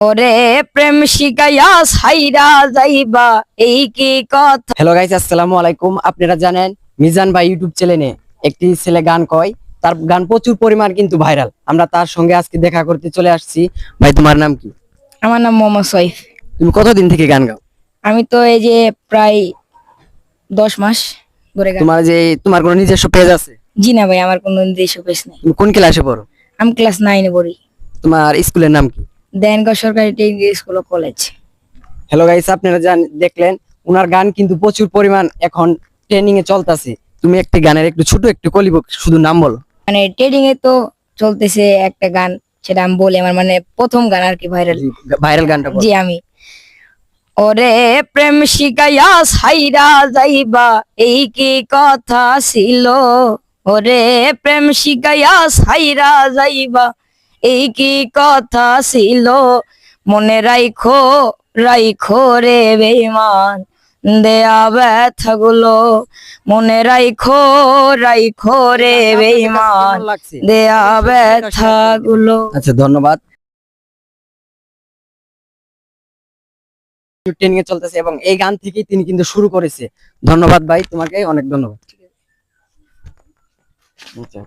ওরে প্রেম শিখাইয়া সাইরা যাইবা এই কি কথা। হ্যালো গাইস, আসসালামু আলাইকুম। আপনারা জানেন মিজান ভাই ইউটিউব চ্যানেলে একটি ছেলে গান কয়, তার গান প্রচুর পরিমাণ কিন্তু ভাইরাল। আমরা তার সঙ্গে আজকে দেখা করতে চলে আসছি। ভাই, তোমার নাম কি? আমার নাম মোহাম্মদ সৈফ। তুমি কতদিন থেকে গান গাও? আমি তো এই যে প্রায় 10 মাস ধরে গান। তোমার কোনো নিজস্ব পেজ আছে? জি না ভাই, আমার কোনো নিজস্ব পেজ নেই। তুমি কোন ক্লাসে পড়ো? আমি ক্লাস 9-এ পড়ি। তোমার স্কুলের নাম কি? দেনগড় সরকারি টেকনিক্যাল স্কুল ও কলেজ। হ্যালো গাইস, আপনারা দেখলেন উনার গান কিন্তু প্রচুর পরিমাণ এখন ট্রেনিং এ চলতেছে। তুমি একটি গানের একটু ছোট একটু কলিব, শুধু নাম বলো। মানে ট্রেডিং এ তো চলতেছে একটা গান, সেটা আমি বলি। আমার মানে প্রথম গান আর কি ভাইরাল। ভাইরাল গানটা বলো। জি, আমি ওরে প্রেম শিখাইয়া সাইরা যাইবা এই কি কথা ছিল। ওরে প্রেম শিখাইয়া সাইরা যাইবা এই কি কথা ছিল। মনে রাইখো রাইখো রে বেঈমান দেয়া ব্যথা গুলো। মনে রাইখো রাইখো রে বেঈমান দেয়া ব্যথা গুলো। আচ্ছা, ধন্যবাদ। ট্রেনিং এ চলতেছে এবং এই গান থেকেই তিনি কিন্তু শুরু করেছে। ধন্যবাদ ভাই, তোমাকে অনেক ধন্যবাদ। আচ্ছা।